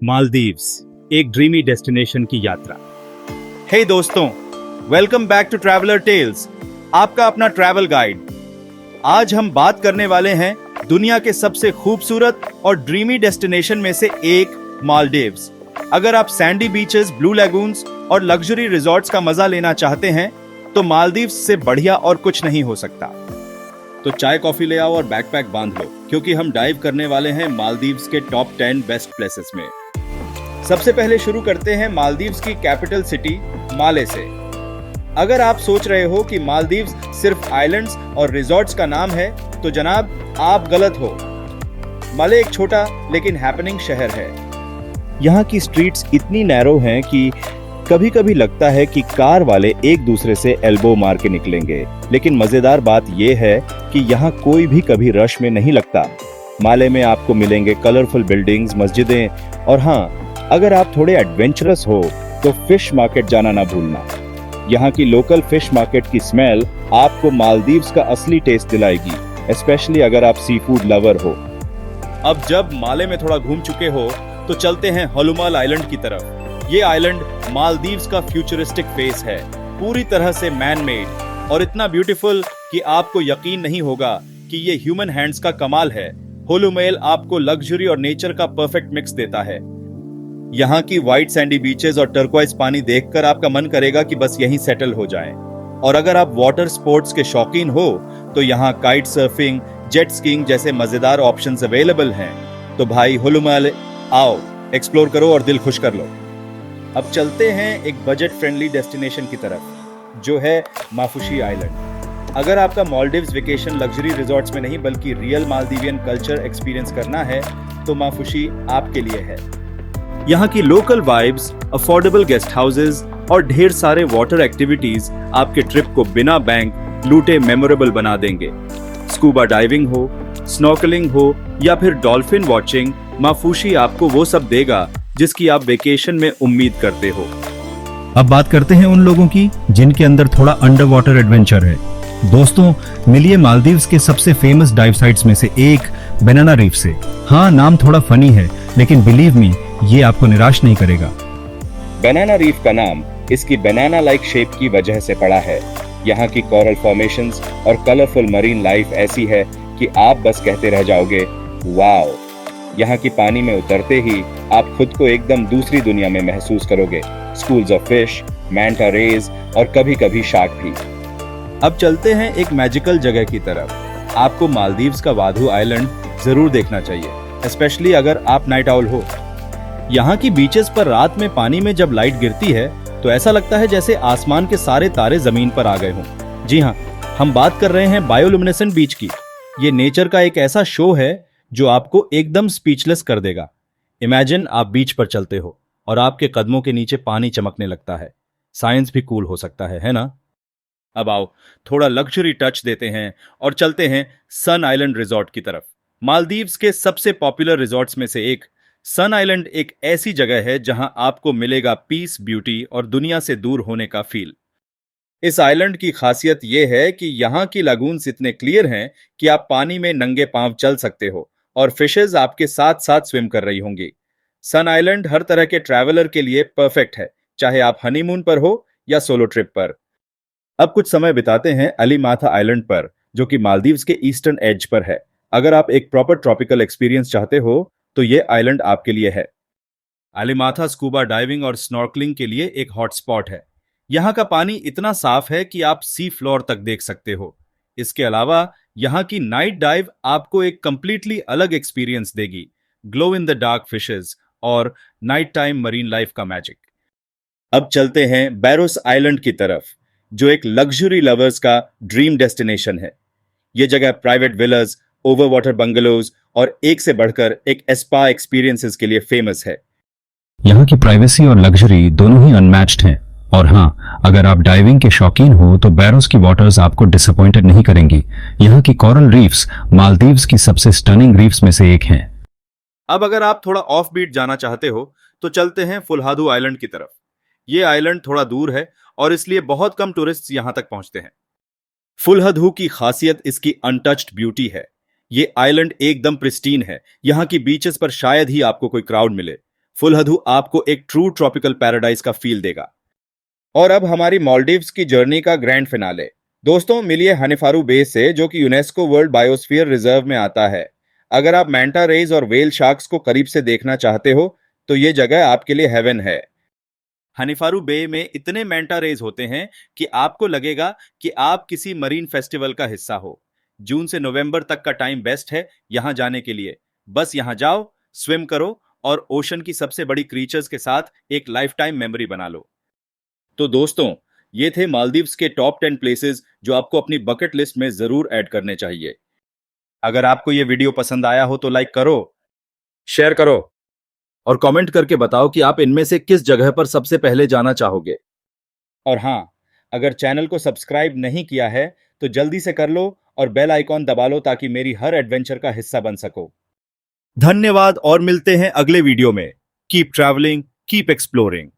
मालदीव्स, एक dreamy destination की यात्रा। हे दोस्तों, welcome back to traveller tales, आपका अपना ट्रैवल गाइड। आज हम बात करने वाले हैं दुनिया के सबसे खूबसूरत और ड्रीमी डेस्टिनेशन में से एक, मालदीव्स। अगर आप सैंडी बीचेस, ब्लू लगून्स और लग्जरी रिजॉर्ट्स का मजा लेना चाहते हैं तो मालदीव्स से बढ़िया और कुछ नहीं हो सकता। तो चाय कॉफी ले आओ और बैकपैक बांध लो, क्योंकि हम डाइव करने वाले हैं मालदीव्स के टॉप 10 बेस्ट प्लेसेस में। सबसे पहले शुरू करते हैं मालदीव्स की कैपिटल सिटी माले से। अगर आप सोच रहे हो कि मालदीव्स सिर्फ आइलैंड्स और रिजॉर्ट्स का नाम है तो जनाब आप गलत हो। माले एक छोटा लेकिन हैपनिंग शहर है। यहाँ की स्ट्रीट्स इतनी नैरो हैं कि कभी कभी लगता है कि कार वाले एक दूसरे से एल्बो मार के निकलेंगे। लेकिन मजेदार बात यह है कि यहाँ कोई भी कभी रश में नहीं लगता। माले में आपको मिलेंगे कलरफुल बिल्डिंग्स, मस्जिदें और हाँ, अगर आप थोड़े एडवेंचरस हो तो फिश मार्केट जाना ना भूलना। यहाँ की लोकल फिश मार्केट की स्मेल आपको मालदीव्स का असली टेस्ट दिलाएगी, स्पेशली अगर आप सी फूड लवर हो। अब जब माले में थोड़ा घूम चुके हो तो चलते हैं होलुमल आइलैंड की तरफ। ये आइलैंड मालदीव्स का फ्यूचरिस्टिक फेस है, पूरी तरह से मैन मेड और इतना ब्यूटीफुल कि आपको यकीन नहीं होगा कि ये ह्यूमन हैंड्स का कमाल है। होलुमल आपको लग्जरी और नेचर का परफेक्ट मिक्स देता है। यहाँ की व्हाइट सैंडी बीचेस और टर्क्वाइज पानी देखकर आपका मन करेगा कि बस यहीं सेटल हो जाएं। और अगर आप वाटर स्पोर्ट्स के शौकीन हो तो यहाँ काइट सर्फिंग, जेट स्कीइंग जैसे मजेदार ऑप्शंस अवेलेबल हैं। तो भाई होलुमल आओ, एक्सप्लोर करो और दिल खुश कर लो। अब चलते हैं एक बजट फ्रेंडली डेस्टिनेशन की तरफ, जो है माफुशी आइलैंड। अगर आपका मालदीव्स वेकेशन लग्जरी रिजॉर्ट्स में नहीं बल्कि रियल मालदीवियन कल्चर एक्सपीरियंस करना है तो माफुशी आपके लिए है। यहाँ की local vibes, affordable guest houses और ढेर सारे वाटर एक्टिविटीज आपके ट्रिप को बिना बैंक लूटे मेमोरेबल बना देंगे। स्कूबा डाइविंग हो, स्नॉर्कलिंग हो या फिर डॉल्फिन वॉचिंग, माफुशी आपको वो सब देगा जिसकी आप वेकेशन में उम्मीद करते हो। अब बात करते हैं उन लोगों की जिनके अंदर थोड़ा अंडर वाटर एडवेंचर है। दोस्तों, मिलिए मालदीव्स के सबसे फेमस डाइव साइट्स में से एक, बनाना रीफ से। हाँ, नाम थोड़ा फनी है, लेकिन बिलीव मी, ये आपको निराश नहीं करेगा। बनाना रीफ का नाम इसकी बनाना लाइक शेप की वजह से पड़ा है। यहाँ की कोरल फॉर्मेशंस और कलरफुल मरीन लाइफ ऐसी है कि आप बस कहते रह जाओगे वाओ। यहाँ की पानी में उतरते ही आप खुद को एकदम दूसरी दुनिया में महसूस करोगे। स्कूल्स ऑफ फिश, मैंटा रेज और कभी कभी शार्क भी। अब चलते हैं एक मैजिकल जगह की तरफ। आपको मालदीव्स का वाधु आइलैंड जरूर देखना चाहिए, स्पेशली अगर आप नाइट आउल हो। यहाँ की बीचेस पर रात में पानी में जब लाइट गिरती है तो ऐसा लगता है जैसे आसमान के सारे तारे जमीन पर आ गए हों। जी हाँ, हम बात कर रहे हैं बायोलुमिनेसेंट बीच की। ये नेचर का एक ऐसा शो है जो आपको एकदम स्पीचलेस कर देगा। इमेजिन आप बीच पर चलते हो और आपके कदमों के नीचे पानी चमकने लगता है। साइंस भी कूल हो सकता है ना? अब आओ, थोड़ा लग्जरी टच देते हैं और चलते हैं सन आइलैंड रिजॉर्ट की तरफ। मालदीव्स के सबसे पॉपुलर रिजॉर्ट्स में से एक सन आइलैंड एक ऐसी जगह है जहां आपको मिलेगा पीस, ब्यूटी और दुनिया से दूर होने का फील। इस आइलैंड की खासियत यह है कि यहाँ की लगून्स इतने क्लियर हैं कि आप पानी में नंगे पांव चल सकते हो और फिशेज आपके साथ साथ स्विम कर रही होंगी। सन आइलैंड हर तरह के ट्रैवलर के लिए परफेक्ट है, चाहे आप हनीमून पर हो या सोलो ट्रिप पर। अब कुछ समय बिताते हैं अलीमाथा आइलैंड पर, जो कि मालदीव्स के ईस्टर्न एज पर है। अगर आप एक प्रॉपर ट्रॉपिकल एक्सपीरियंस चाहते हो तो ये आइलैंड आपके लिए है। अलीमाथा स्कूबा डाइविंग और स्नॉर्कलिंग के लिए एक हॉटस्पॉट है। यहाँ का पानी इतना साफ है कि आप सी फ्लोर तक देख सकते हो। इसके अलावा यहाँ की नाइट डाइव आपको एक कंप्लीटली अलग एक्सपीरियंस देगी। Glow in the dark fishes और नाइट टाइम मरीन लाइफ का मैजिक। अब चलते हैं बैरोस आइलैंड की तरफ, जो एक लग्जरी लवर्स का ड्रीम डेस्टिनेशन है। यह जगह प्राइवेट विलास, ओवर वाटर बंगलोज और एक से बढ़कर एक स्पा एक्सपीरियंसेस के लिए फेमस है। यहाँ की प्राइवेसी और लग्जरी दोनों ही अनमैच्ड हैं। और हाँ, अगर आप डाइविंग के शौकीन हो तो बैरोस की वाटर्स आपको डिसअपॉइंटेड नहीं करेंगी। यहाँ की कोरल रीफ्स मालदीव्स की सबसे स्टनिंग रीफ्स में से एक हैं। अब अगर आप थोड़ा ऑफ बीट जाना चाहते हो तो चलते हैं फुलहादू आइलैंड की तरफ। ये आइलैंड थोड़ा दूर है और इसलिए बहुत कम टूरिस्ट यहां तक पहुंचते हैं। फुलहदू की खासियत इसकी अनटच्ड ब्यूटी है। ये आइलैंड एकदम प्रिस्टीन है। यहाँ की बीचेस पर शायद ही आपको कोई क्राउड मिले। फुलहदू आपको एक ट्रू ट्रॉपिकल पैराडाइज का फील देगा। और अब हमारी मालदीव्स की जर्नी का ग्रैंड फिनाले। दोस्तों, मिलिए हनीफारू बे से, जो कि यूनेस्को वर्ल्ड बायोस्फीयर रिजर्व में आता है। अगर आप मैंटा रेज और वेल शार्क्स को करीब से देखना चाहते हो तो ये जगह आपके लिए हेवन है। हनीफारू बे में इतने मैंटा रेज होते हैं कि आपको लगेगा कि आप किसी मरीन फेस्टिवल का हिस्सा हो। जून से नवंबर तक का टाइम बेस्ट है यहां जाने के लिए। बस यहां जाओ, स्विम करो और ओशन की सबसे बड़ी क्रीचर्स के साथ एक लाइफ टाइम मेमोरी बना लो। तो दोस्तों, ये थे मालदीव्स के टॉप 10 प्लेसेस जो आपको अपनी बकेट लिस्ट में जरूर ऐड करने चाहिए। अगर आपको ये वीडियो पसंद आया हो तो लाइक करो, शेयर करो और कमेंट करके बताओ कि आप इनमें से किस जगह पर सबसे पहले जाना चाहोगे। और हाँ, अगर चैनल को सब्सक्राइब नहीं किया है तो जल्दी से कर लो और बेल आइकॉन दबा लो ताकि मेरी हर एडवेंचर का हिस्सा बन सको। धन्यवाद और मिलते हैं अगले वीडियो में। Keep travelling, keep exploring.